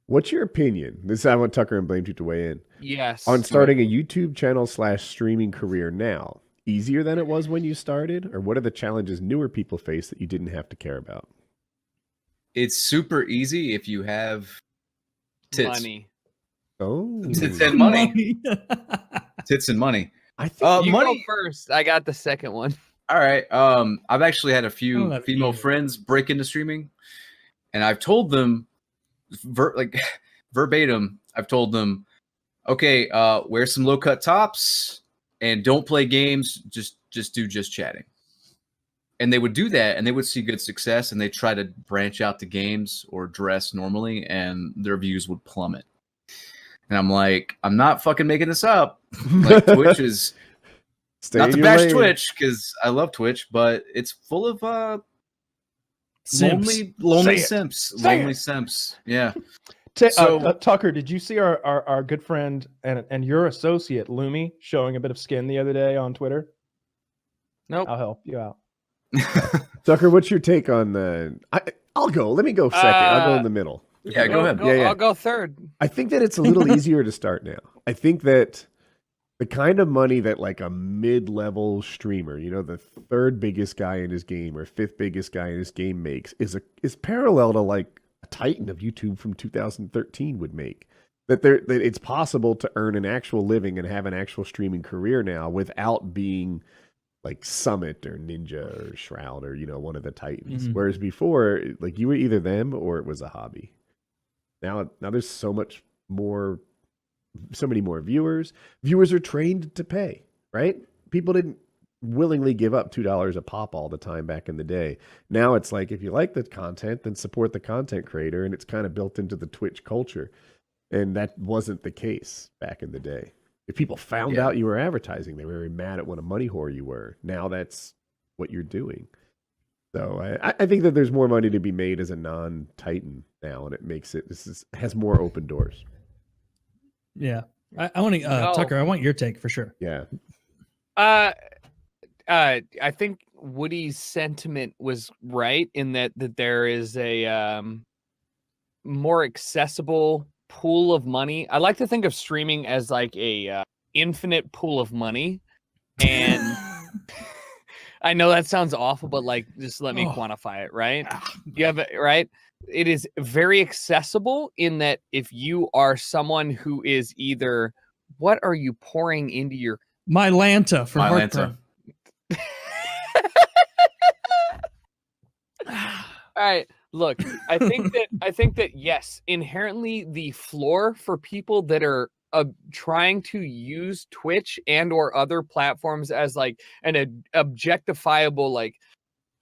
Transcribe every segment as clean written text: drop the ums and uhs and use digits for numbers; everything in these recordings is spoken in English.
What's your opinion? This I want Tucker and Blame Truth to weigh in on Yes. starting a YouTube channel slash streaming career now. Easier than it was when you started, or what are the challenges newer people face that you didn't have to care about? It's super easy if you have tits. Money. Oh, Tits and money. Tits and money. I think You money. go first. I got the second one. All right. I've actually had a few that female either. friends break into streaming, and I've told them, verbatim, I've told them, okay, wear some low cut tops and don't play games. Just do chatting. And they would do that, and they would see good success, and they try to branch out to games or dress normally, and their views would plummet. And I'm like, I'm not fucking making this up. Like, Twitch is stay not in to your bash lane. Twitch because I love Twitch, but it's full of Simps. lonely Say it. simps. Say Lonely it. simps. Yeah. So, Tucker, did you see our good friend and your associate Lumi showing a bit of skin the other day on Twitter? Nope. I'll help you out. Tucker, what's your take on the? I'll go. Let me go second. I'll go in the middle. Yeah, go ahead. Yeah. I'll go third. I think that it's a little easier to start now. I think that the kind of money that like a mid-level streamer, the third biggest guy in his game or fifth biggest guy in his game makes is parallel to like a titan of YouTube from 2013 would make. That it's possible to earn an actual living and have an actual streaming career now without being like Summit or Ninja or Shroud or one of the titans. Mhm. Whereas before, like you were either them or it was a hobby. Now there's so many more viewers. Viewers are trained to pay, right? People didn't willingly give up $2 a pop all the time back in the day. Now it's like, if you like the content, then support the content creator, and it's kind of built into the Twitch culture. And that wasn't the case back in the day. If people found out you were advertising, they were very mad at what a money whore you were. Now that's what you're doing. So I think that there's more money to be made as a non-Titan now, and it makes it has more open doors. Yeah. I want to, No. Tucker, I want your take for sure. Yeah. I think Woody's sentiment was right in that there is a more accessible pool of money. I like to think of streaming as like a infinite pool of money, and I know that sounds awful, but like, just let me quantify it, right? You have it, right? It is very accessible in that if you are someone who is either, what are you pouring into your Mylanta for Mylanta. heartburn. All right, look, I think that yes, inherently the floor for people that are trying to use Twitch and or other platforms as like an objectifiable, like,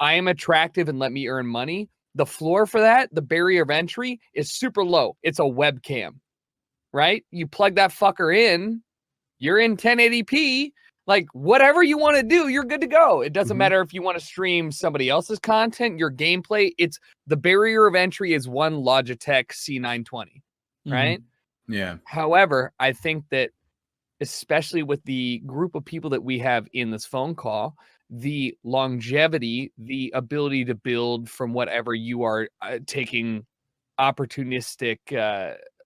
I am attractive and let me earn money. The floor for that, the barrier of entry is super low. It's a webcam, right? You plug that fucker in, you're in 1080p. Like, whatever you want to do, you're good to go. It doesn't matter if you want to stream somebody else's content, your gameplay. It's the barrier of entry is one Logitech C920, right? Yeah. However, I think that especially with the group of people that we have in this phone call, the longevity, the ability to build from whatever you are taking opportunistic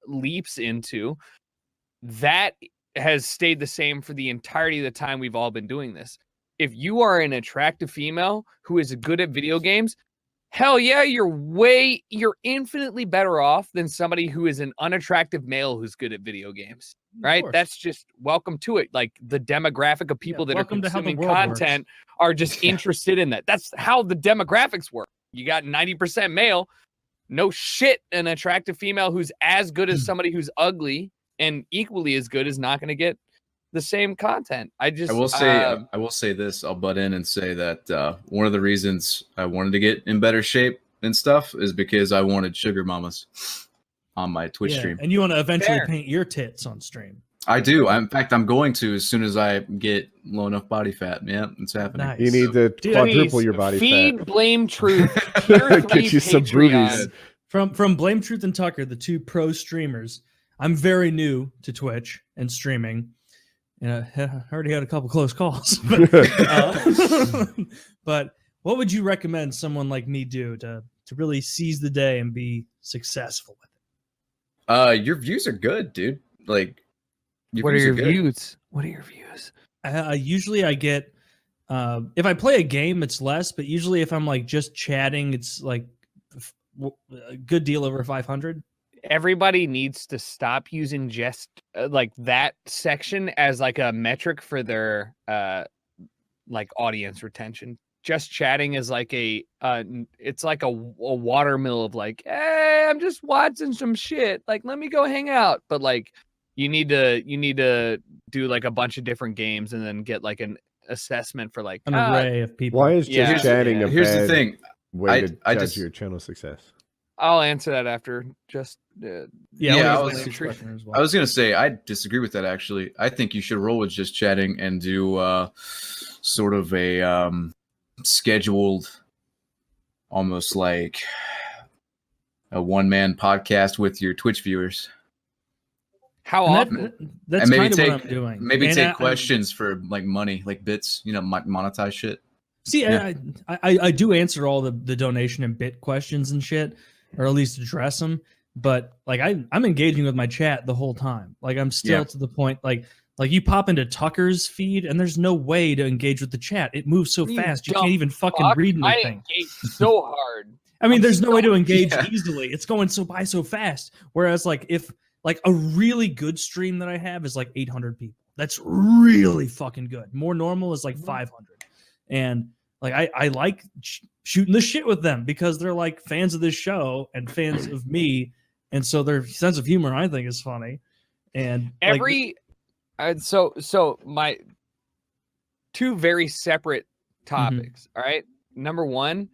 leaps into, that has stayed the same for the entirety of the time we've all been doing this. If you are an attractive female who is good at video games, hell yeah, you're infinitely better off than somebody who is an unattractive male who's good at video games, right? course. That's just welcome to it. Like, the demographic of people that are welcome to how the consuming world content are just interested in that. That's how the demographics work. You got 90% male, no shit, an attractive female who's as good as somebody who's ugly and equally as good is not going to get the same content. I will say this. I'll butt in and say that one of the reasons I wanted to get in better shape and stuff is because I wanted sugar mamas on my Twitch stream. And you want to eventually Fair. paint your tits on stream. I do. In fact, I'm going to as soon as I get low enough body fat. Yeah, it's happening. Nice. You need to quadruple your body feed fat. Blame Truth. Tier 3 Get you some Patreon. booties. From Blame Truth and Tucker, the two pro streamers, I'm very new to Twitch and streaming. And I already had a couple close calls. But what would you recommend someone like me do to really seize the day and be successful with Your views are good, dude. Like, What are views your good. views? What are your views? Usually I get if I play a game, it's less, but usually if I'm like just chatting, it's like a good deal over 500. Everybody needs to stop using just like that section as like a metric for their like audience retention. Just chatting is like it's like a watermill of like, hey, I'm just watching some shit. Like, let me go hang out. But like, you need to do like a bunch of different games and then get like an assessment for like An array of people. Why is just Yeah. chatting a Here's the bad thing. way to I judge just- your channel success? I'll answer that after just Yeah, Yeah, I I was, was- question as I well. was gonna say I disagree with that. Actually, I think you should roll with just chatting and do sort of a scheduled, almost like a one-man podcast with your Twitch viewers. how And often. that's And maybe kind of take- what I'm doing. Maybe And take questions for like money, like bits. Monetize shit. See, Yeah. I do answer all the donation and bit questions and shit, or at least address them. But like I'm engaging with my chat the whole time. Like I'm still Yeah. to the point like you pop into Tucker's feed and there's no way to engage with the chat. It moves so You fast you dumb can't even fucking Fuck, read I anything. engage so hard. I mean, I'm there's no way to so- engage Yeah. easily. It's going so fast. Whereas like if like a really good stream that I have is like 800 people. That's really fucking good. More normal is like 500. And like I like shooting the shit with them because they're like fans of this show and fans of me, and so their sense of humor I think is funny. And like, Every so my two very separate topics. All right. Number one,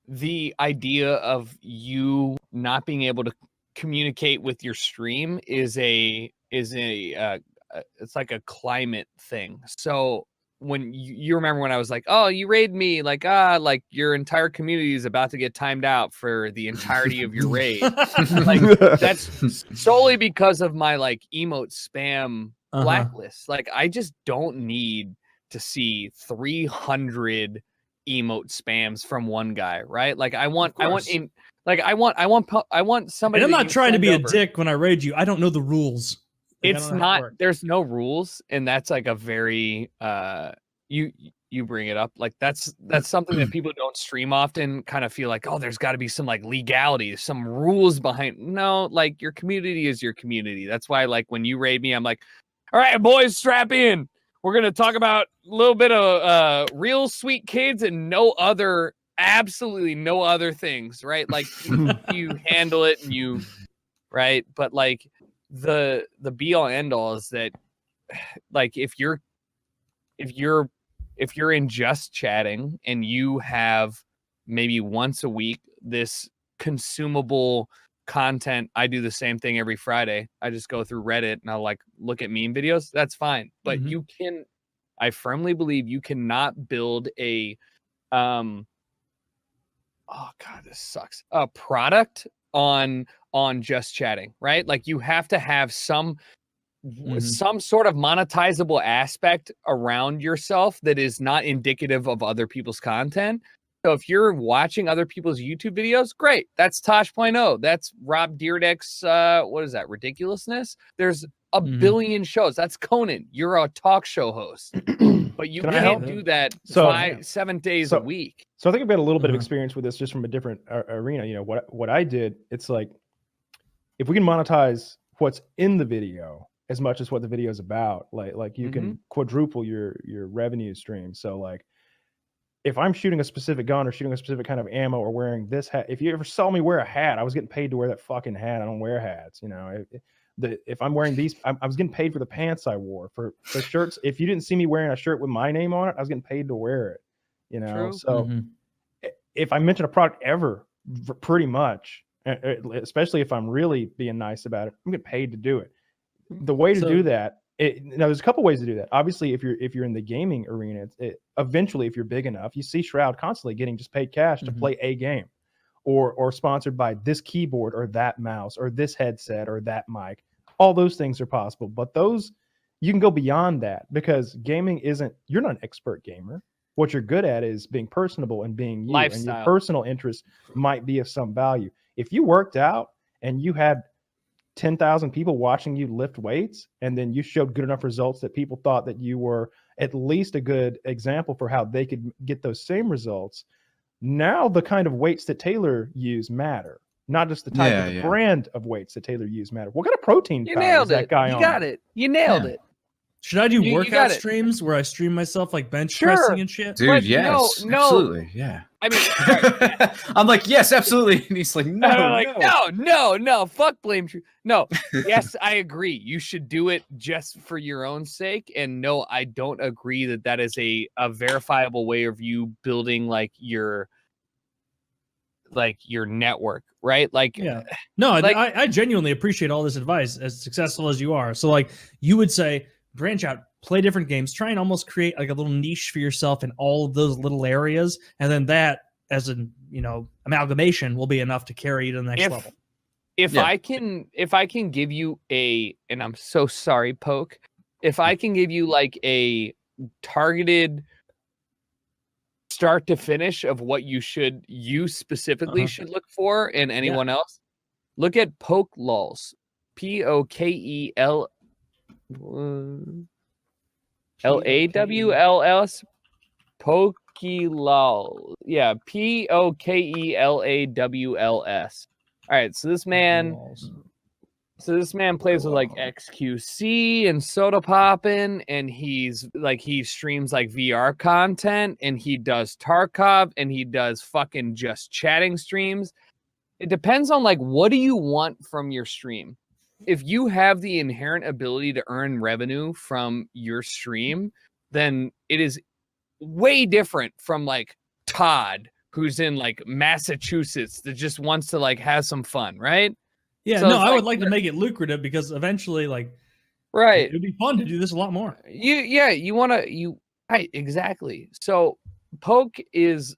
the idea of you not being able to communicate with your stream is a it's like a climate thing. So when you remember when I was like, oh, you raid me, like like your entire community is about to get timed out for the entirety of your raid. Like that's solely because of my like emote spam Uh-huh. blacklist. Like I just don't need to see 300 emote spams from one guy, right? Like I want course. somebody. and I'm that not you trying to send be a over. dick when I raid you. I don't know the rules. Like, I It's don't know how it not. works. There's no rules, and that's like a very you bring it up like that's something that people don't stream often. Kind of feel like, oh, there's got to be some like legality, some rules behind. No, like your community is your community. That's why like when you raid me, I'm like, all right, boys, strap in. We're gonna talk about a little bit of real sweet kids and absolutely no other things, right? Like you handle it and you right, but like the be all end all is that like if you're in just chatting and you have maybe once a week this consumable content, I do the same thing every Friday. I just go through Reddit and I'll like look at meme videos. That's fine. But Mhm. I firmly believe you cannot build a oh god, this sucks. A product on just chatting, right? Like you have to have some sort of monetizable aspect around yourself that is not indicative of other people's content. So if you're watching other people's YouTube videos, great. That's Tosh.0. That's Rob Dyrdek's what is that? Ridiculousness. There's a billion shows. That's Conan. You're a talk show host. But you Can I help? can't do that So- 7 days so- a week. So I think I've had a little bit of Uh-huh. experience with this just from a different arena. You know, what I did, it's like if we can monetize what's in the video as much as what the video is about, like you can quadruple your revenue stream. So like if I'm shooting a specific gun or shooting a specific kind of ammo or wearing this hat, if you ever saw me wear a hat, I was getting paid to wear that fucking hat. I don't wear hats, you know. If I'm wearing these, I was getting paid for the pants I wore for shirts. If you didn't see me wearing a shirt with my name on it, I was getting paid to wear it. You know, True. so Mhm. if I mention a product ever, pretty much, especially if I'm really being nice about it, I'm getting paid to do it. The way to So- do that, now there's a couple ways to do that. Obviously, if you're in the gaming arena, eventually, if you're big enough, you see Shroud constantly getting just paid cash to Mhm. play a game, or sponsored by this keyboard or that mouse or this headset or that mic. All those things are possible, but those you can go beyond that because gaming isn't. You're not an expert gamer. What you're good at is being personable and being you, and Lifestyle. your personal interests might be of some value. If you worked out and you had 10,000 people watching you lift weights, and then you showed good enough results that people thought that you were at least a good example for how they could get those same results. Now the kind of weights that Taylor use matter, not just the type of the brand of weights that Taylor use matter. What kind of protein You powder is nailed that it. guy You on? got it. You nailed Yeah. it. Should I do You workout got it. streams where I stream myself like bench Sure. pressing and shit? Dude, But yes, no. absolutely, yeah. I mean, I'm like, yes, absolutely, and he's like, no, I'm like, no. no, fuck blame true. No, yes, I agree. You should do it just for your own sake. And no, I don't agree that that is a verifiable way of you building like your network, right? Like, Yeah. No, like- I genuinely appreciate all this advice, as successful as you are. So like you would say, branch out, play different games, try and almost create like a little niche for yourself in all of those little areas. And then that as an, amalgamation will be enough to carry you to the next level. if Yeah. I can give you and I'm so sorry, Poke, if I can give you like a targeted start to finish of what you specifically Uh-huh. should look for and anyone else, look at Poke Lulz. POKEL LAWLS Pokelawls. Yeah, POKELAWLS. All right, so this man plays with like XQC and Soda Poppin', and he streams like VR content, and he does Tarkov, and he does fucking just chatting streams. It depends on like what do you want from your stream. If you have the inherent ability to earn revenue from your stream, then it is way different from like Todd, who's in like Massachusetts that just wants to like have some fun, right? Yeah, So no, it's I would like- like to make it lucrative because eventually, like, Right. it'd be fun to do this a lot more. Right, exactly. So Poke is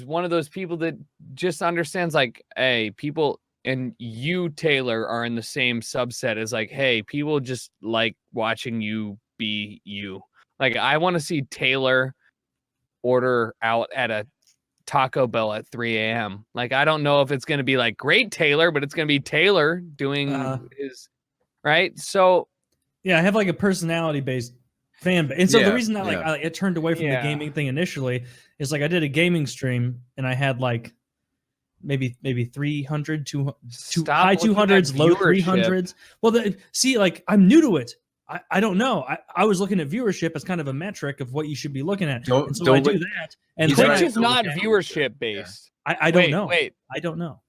one of those people that just understands like, hey, people and you, Taylor, are in the same subset as like, hey, people just like watching you be you. Like, I want to see Taylor order out at a Taco Bell at 3 a.m. Like, I don't know if it's going to be like great Taylor, but it's going to be Taylor doing his right. So Yeah, I have like a personality based fan base. And so the Yeah, reason that like yeah. I turned away from Yeah. the gaming thing initially is like I did a gaming stream and I had like maybe 300 to stop high looking at 200s, low viewership. 300s. Well, see, like I'm new to it. I don't know. I was looking at viewership as kind of a metric of what you should be looking at. Don't- and so don't I do look- that. And He's then Twitch right. is not Yeah. viewership based. I don't Wait, know. Wait, I don't know.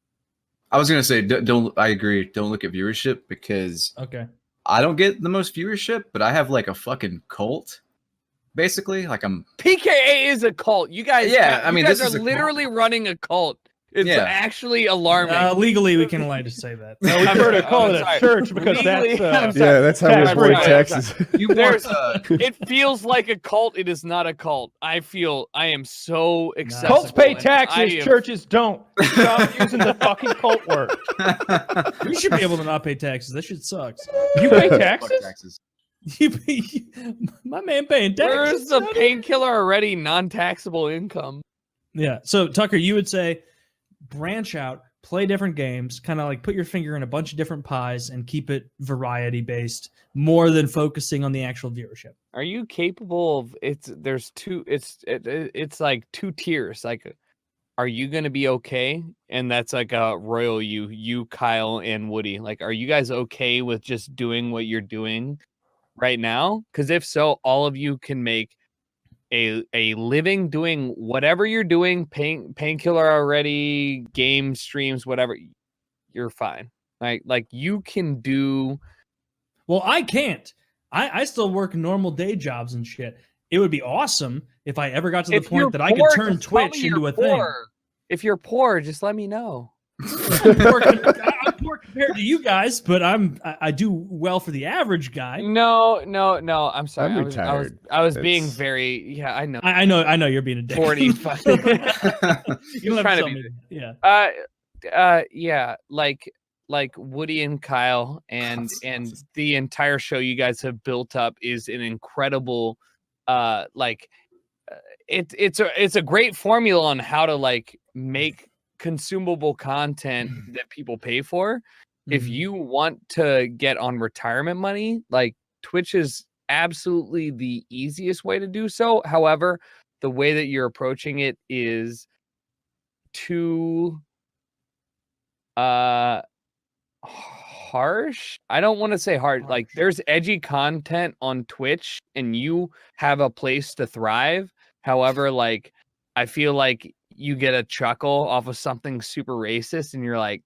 I was gonna say, don't. I agree. Don't look at viewership because Okay. I don't get the most viewership, but I have like a fucking cult, basically. Like I'm. PKA is a cult. You guys, Yeah, I mean, you guys this is are a cult. literally running a cult. It's Yeah. actually alarming. Legally, we can allow to say that. No, we I'm prefer to sorry, call I'm it a sorry. church because Legally, that's I'm sorry. Yeah, that's how we Tax avoid free. taxes. You want? There's- it feels like a cult. It is not a cult. I am so accessible. cults pay and taxes, I am- churches don't. Stop using the fucking cult word. We should be able to not pay taxes. That shit sucks. You pay Fuck taxes? taxes. My man paying taxes. Where's the painkiller already non-taxable income? Yeah. So Tucker, you would say branch out, play different games, kind of like put your finger in a bunch of different pies and keep it variety based more than focusing on the actual viewership. Are you capable of it's like two tiers. Like, are you gonna be okay? And that's like a royal you, Kyle, and Woody. Like, are you guys okay with just doing what you're doing right now? Because if so, all of you can make a living doing whatever you're doing, painkiller already, game streams, whatever. You're fine. Like you can do. Well, I can't. I still work normal day jobs and shit. It would be awesome if I ever got to the If you're point that I could poor, turn just tell me Twitch you're into a thing. poor. If you're poor, just let me know. I'm poor compared to you guys, but I do well for the average guy. No. I'm sorry. I'm I was retired. being That's- very. Yeah, I know. I know you're being a dick. 45. You don't have to Trying to tell be me. Yeah. Yeah, like Woody and Kyle and the entire show you guys have built up is an incredible it's a great formula on how to like make consumable content that people pay for. If Mhm. you want to get on retirement money, like Twitch is absolutely the easiest way to do so. However, the way that you're approaching it is too harsh. I don't want to say hard. Like Harsh. there's edgy content on Twitch and you have a place to thrive. However, like I feel like you get a chuckle off of something super racist and you're like,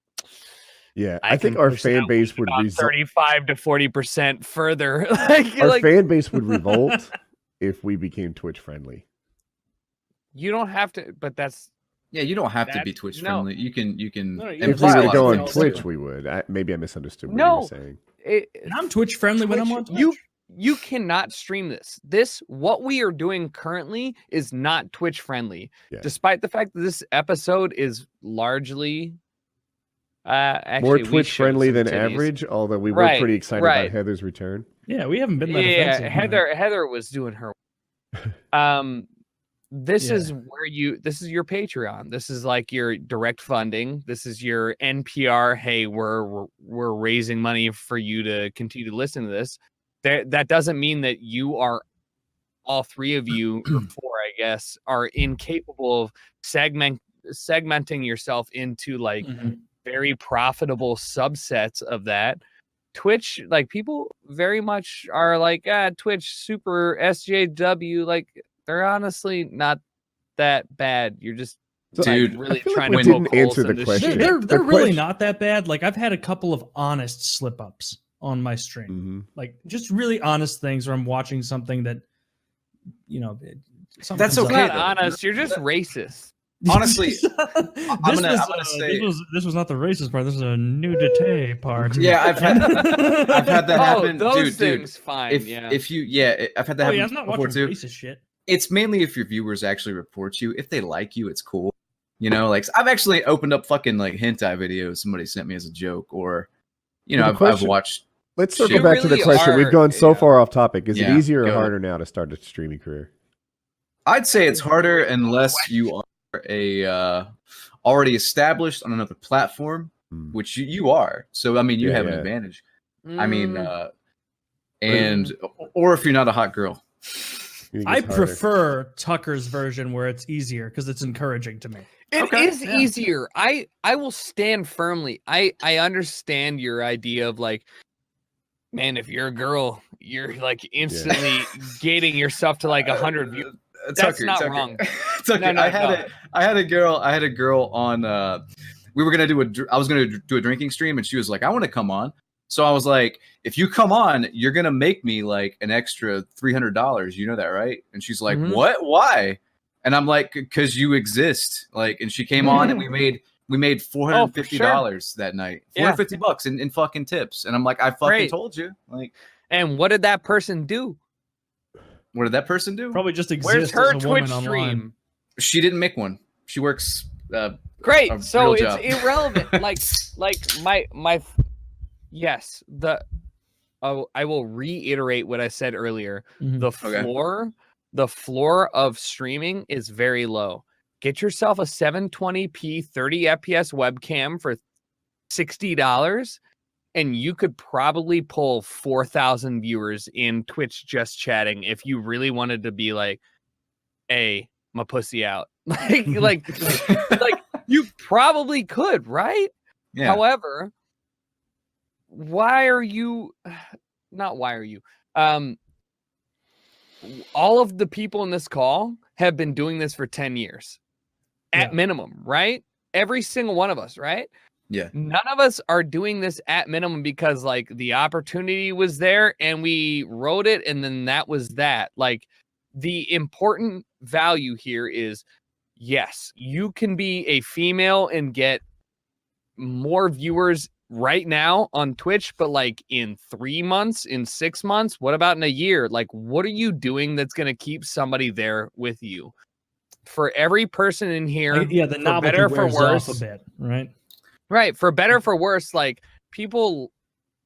Yeah, I I think can our push fan that base would about result. 35 to 40% further. like, Our like fan base would revolt if we became Twitch friendly. you don't have to, but that's Yeah, you don't have to be That's- Twitch no. friendly. You can No, you and If can we play were a to lot go of on things Twitch, too. we would. Maybe I misunderstood what you No. were saying. And I'm Twitch friendly when I'm on Twitch, Twitch. you cannot stream what we are doing currently is not Twitch friendly, Yeah. despite the fact that this episode is largely More actually we Twitch showed friendly some than titties. average, although we were Right, pretty excited right. about Heather's return. Yeah, we haven't been that Yeah, offensive. man. Heather was doing her this Yeah. is where this is your Patreon. This is like your direct funding. This is your NPR. Hey, we're raising money for you to continue to listen to this. That doesn't mean that you are all three of you, or four, I guess, are incapable of segmenting yourself into like Mhm. very profitable subsets of that. Twitch, like people very much are like, Twitch super SJW. Like they're honestly not that bad. You're just So, Dude, really I feel like trying we to didn't poke holes answer the in this question. shit. They're The really question- not that bad. Like I've had a couple of honest slip ups on my stream. Mhm. Like just really honest things where I'm watching something that something That's comes You're okay, up. not though. honest. You're just racist. Honestly, this gonna say- this was not the racist part. This is a nudity part. Yeah, I've had that Oh, happen, those dude. things, fine. If yeah. if you I've had that Oh happen yeah, I'm not before watching too. racist shit. It's mainly if your viewers actually report you. If they like you, it's cool. You know, like I've actually opened up fucking like hentai videos somebody sent me as a joke, or you know, The I've question- watched. Let's circle You back to the really question. We've are- gone so yeah. far off topic. Is it Yeah, easier or go ahead. harder now to start a streaming career? I'd say it's harder unless you are a already established on another platform, Hmm. which you are. So I mean, you Yeah, have an yeah. advantage. I mean, Mm, or if you're not a hot girl. You think I it's harder? prefer Tucker's version where it's easier because it's encouraging to me. it Okay, is yeah. easier. I will stand firmly. I understand your idea of like, man, if you're a girl, you're like instantly gating yourself to like 100 views. That's not wrong. Tucker, No, no, I had no. a girl on. We were gonna I was gonna do a drinking stream, and she was like, "I want to come on." So I was like, "If you come on, you're gonna make me like an extra $300. You know that, right?" And she's like, Mhm. "What? Why?" And I'm like, "Because you exist." Like, and she came on, and we made $450 that night. Yeah. $450 in fucking tips. And I'm like, I fucking Great. told you. Like, And what did that person do? what did that person do? Probably just exist Where's her as a woman Twitch online. stream? She didn't make one. She works. Great. A So real it's job. irrelevant. like my yes, I will reiterate what I said earlier. Mhm. The floor of streaming is very low. Get yourself a 720p 30 FPS webcam for $60 and you could probably pull 4,000 viewers in Twitch just chatting if you really wanted to be like, hey, my pussy out. like you probably could, right? Yeah. However, why are you all of the people in this call have been doing this for 10 years at Yeah. minimum, right? Every single one of us, right? Yeah. None of us are doing this at minimum because like the opportunity was there and we wrote it and then that was that. Like the important value here is yes, you can be a female and get more viewers right now on Twitch, but like in 3 months, in 6 months, what about in a year? Like, what are you doing that's going to keep somebody there with you? For every person in here, Yeah, the for novelty better, for wears worse, off a bit, right? right? For better, for worse, like people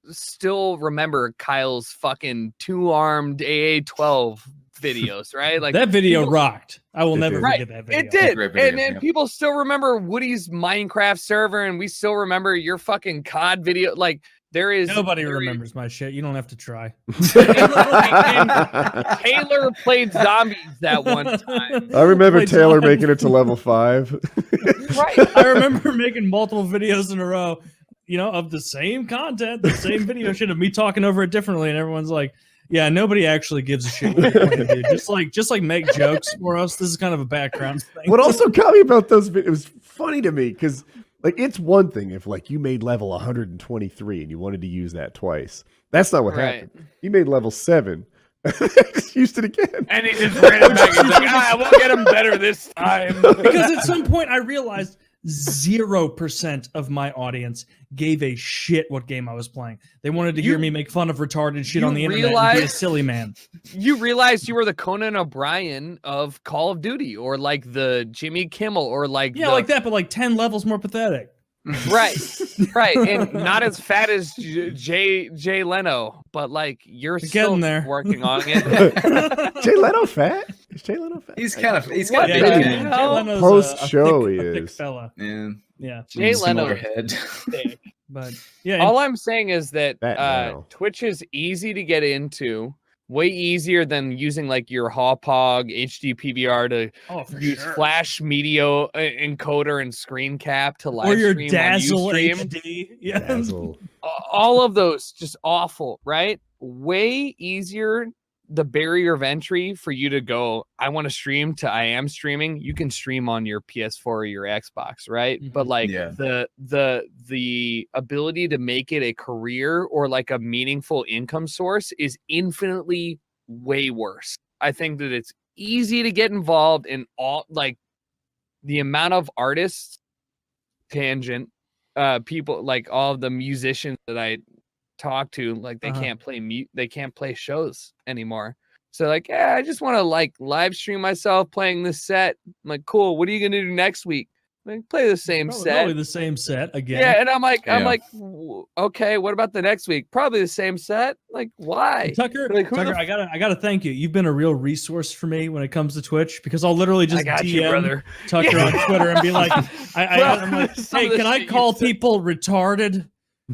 still remember Kyle's fucking 2-armed AA-12 videos, right? Like that video people- rocked. I will It never did. forget that video. It did, Great video, and yeah. people still remember Woody's Minecraft server, and we still remember your fucking COD video. Like there is Nobody there is- remembers my shit. You don't have to try. Taylor played zombies that one time. I remember Played Taylor zombies. making it to level 5. Right. I remember making multiple videos in a row, of the same content, the same video shit of me talking over it differently, and everyone's like, "Yeah, nobody actually gives a shit what you're playing, dude. Just like make jokes for us. This is kind of a background thing." What also got me about those videos, it was funny to me because like it's one thing if like you made level 123 and you wanted to use that twice. That's not what Right. happened. You made level 7. Just used it again. And he just ran it back. He's like, we'll get him better this time. Because at some point I realized 0% of my audience gave a shit what game I was playing. They wanted to hear You- me make fun of retarded shit you on the internet and be a realize- silly man. You realized you were the Conan O'Brien of Call of Duty, or like the Jimmy Kimmel, or like Yeah, the, like that, but like 10 levels more pathetic. right, right, and not as fat as Jay Leno, but like you're Getting still there. working on it. Jay Leno fat? Is Jay Leno fat? He's got What a the big hell? head. hell? Leno's Post-show a he thick is. fella. Yeah. Yeah, Jay Similar Leno. head. but yeah, and All I'm saying is that Fat Leno. Twitch is easy to get into, way easier than using like your Hauppauge HD PVR to oh, for use sure. Flash Media encoder and screen cap to live or your stream Dazzle on Ustream. HD. Yeah, Dazzle. All of those just awful, right? Way easier. The barrier of entry for you to go, I want to stream to I am streaming. You can stream on your PS4 or your Xbox, right? But Mhm. like Yeah. the ability to make it a career or like a meaningful income source is infinitely way worse. I think that it's easy to get involved in all, like the amount of artists, tangent, people, like all of the musicians that I talk to, like they Uh-huh. can't play they can't play shows anymore. So like, yeah, I just want to like live stream myself playing this set. I'm like, cool, what are you gonna do next week? Like, play the same set. Probably the same set again. Yeah, and I'm like, Yeah. okay, what about the next week? Probably the same set. Like, why? Tucker, Like, who the Tucker, I gotta thank you. You've been a real resource for me when it comes to Twitch because I'll literally just I got DM you, brother. Tucker Yeah. on Twitter and be like, I'm like, Some hey, of the can I shit you call said- people retarded?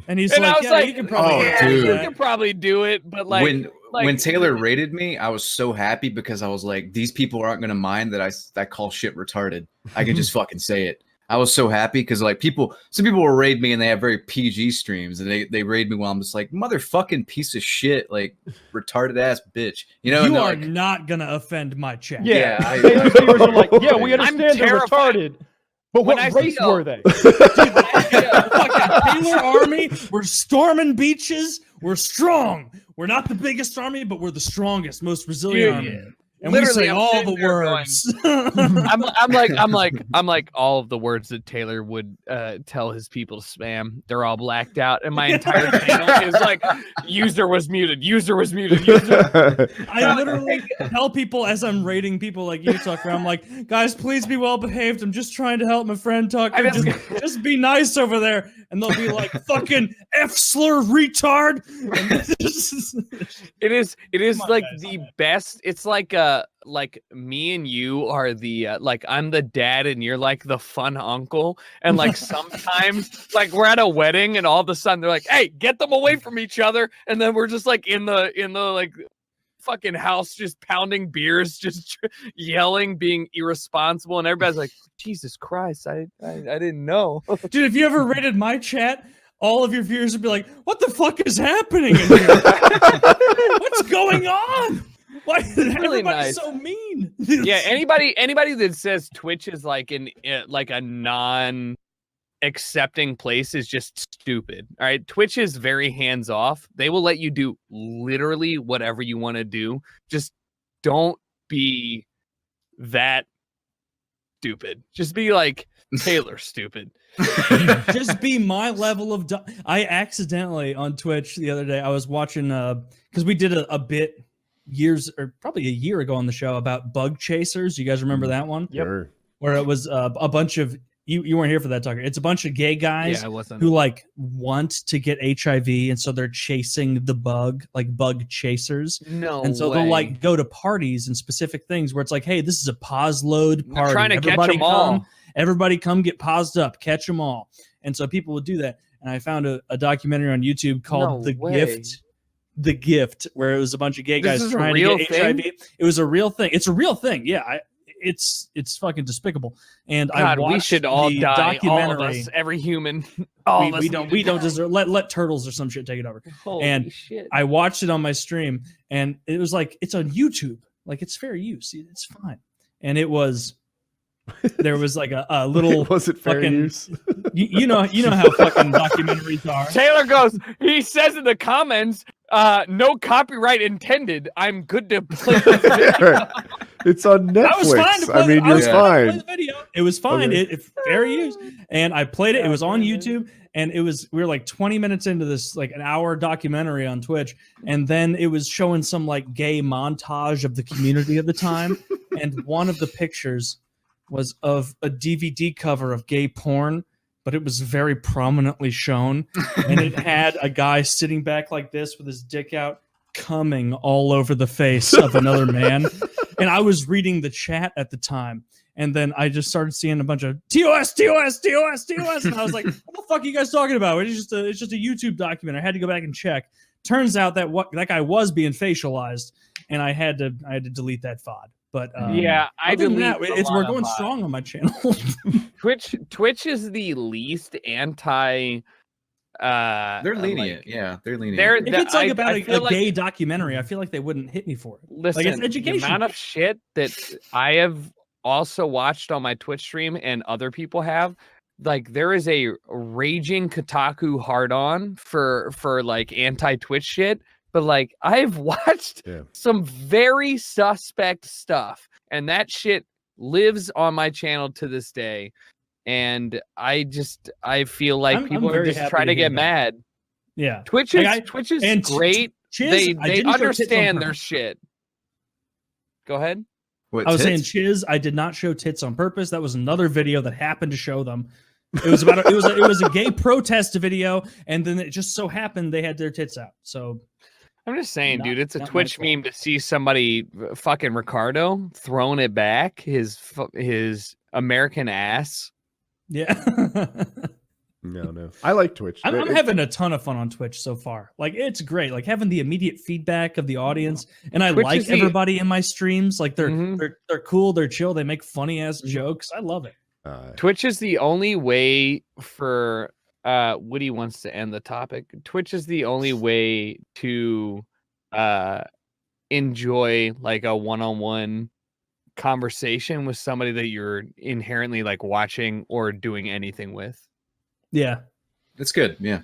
And he's And I like, was yeah, like, you can probably oh, get yeah, through dude. you that." can probably do it, but like, when Taylor rated me, I was so happy because I was like, these people aren't gonna mind that I call shit retarded. I can just fucking say it. I was so happy because like some people will raid me and they have very PG streams and they raid me while I'm just like motherfucking piece of shit, like retarded ass bitch. You know, You and they're are like, not gonna offend my chat. Yeah, I- And the viewers are like, yeah, we I'm understand they're terrified. retarded, but When what I see race a- were they? Fucking Taylor Army, we're storming beaches. We're strong. We're not the biggest army, but we're the strongest, most resilient Dude, army. And we literally, say I'm all sitting the there words. I'm like all of the words that Taylor would tell his people to spam. They're all blacked out, and my entire channel is like, user was muted, user was muted, user. I literally tell people as I'm rating people like you, Tucker. I'm like, guys, please be well behaved. I'm just trying to help my friend Tucker. I just- Just be nice over there. And they'll be like, fucking F slur retard. It is Come on, like guys, the come on. best. It's like me and you are the like I'm the dad and you're like the fun uncle, and like sometimes like we're at a wedding and all of a sudden they're like, hey, get them away from each other, and then we're just like in the like fucking house just pounding beers, just yelling, being irresponsible, and everybody's like, Jesus Christ, I didn't know. Dude, if you ever rated my chat, all of your viewers would be like, what the fuck is happening in here? What's going on? Why is everybody nice. so mean? Yeah, anybody that says Twitch is like a non accepting place is just stupid. All right, Twitch is very hands off. They will let you do literally whatever you want to do. Just don't be that stupid. Just be like Taylor stupid. Just be my level of I accidentally on Twitch the other day, I was watching because we did a bit years or probably a year ago on the show about bug chasers. You guys remember that one? Yep. Sure. Where it was a bunch of you weren't here for that, Tucker. It's a bunch of gay guys Yeah, I wasn't. who like want to get HIV, and so they're chasing the bug, like bug chasers. No And so way. they'll like go to parties and specific things where it's like, hey, this is a pause load They're party. trying to catch Everybody them all. come, everybody come get paused up, catch them all. And so people would do that. And I found a documentary on YouTube called No The way. Gift. The Gift, where it was a bunch of gay This guys is a trying to real get thing? HIV. It was a real thing. It's a real thing. Yeah, it's fucking despicable. And I God, watched we should all the die. All of documentary. us, every human. All of us we need don't to deserve. Let turtles or some shit take it over. die. Holy and shit. I watched it on my stream, and it was like it's on YouTube, like it's fair use, it's fine. And it was there was like a little Was it fair fucking- use? you know how fucking documentaries are. Taylor goes, he says in the comments, no copyright intended. I'm good to play this video. It's on Netflix. I was fine to play. I mean, I you're was fine to play fine. the video. It was fine. Okay. It fair use. And I played it. It was on Yeah. YouTube, and we were like 20 minutes into this, like an hour documentary on Twitch, and then it was showing some like gay montage of the community of the time, and one of the pictures was of a DVD cover of gay porn, but it was very prominently shown, and it had a guy sitting back like this with his dick out, coming all over the face of another man. And I was reading the chat at the time, and then I just started seeing a bunch of TOS, TOS, TOS, TOS, and I was like, "What the fuck are you guys talking about? It's just a YouTube document." I had to go back and check. Turns out that that guy was being facialized, and I had to delete that VOD. But Yeah, I other than delete that, a we're lot going of strong on my channel. Twitch is the least anti. They're lenient. Like, Yeah, they're lenient. they're if it's like about I a feel like- gay documentary, I feel like they wouldn't hit me for it. Listen, the education. amount of shit that I have also watched on my Twitch stream and other people have, like there is a raging Kotaku hard on for like anti-Twitch shit, but like I've watched Yeah. some very suspect stuff, and that shit lives on my channel to this day. And I feel like I'm people are very just happy trying to to hear get that. mad. Yeah. Twitch Like, is and great. Chiz, They I didn't show tits on understand their purpose. shit. Go ahead. What, I was saying, tits? Chiz, I did not show tits on purpose. That was another video that happened to show them. It was about it was a gay protest video, and then it just so happened they had their tits out. So I'm just saying, Not- dude, it's a not my Twitch fault. meme to see somebody fucking Ricardo throwing it back, his American ass. yeah, No. I like Twitch. I'm It- having a ton of fun on Twitch so far. Like it's great. Like having the immediate feedback of the audience, and I Twitch like is the- everybody in my streams. Like they're Mhm. they're cool, they're chill, they make funny ass jokes. I love it. Twitch is the only way for Woody wants to end the topic. Twitch is the only way to enjoy like a one-on-one conversation with somebody that you're inherently like watching or doing anything with. Yeah, That's good. Yeah.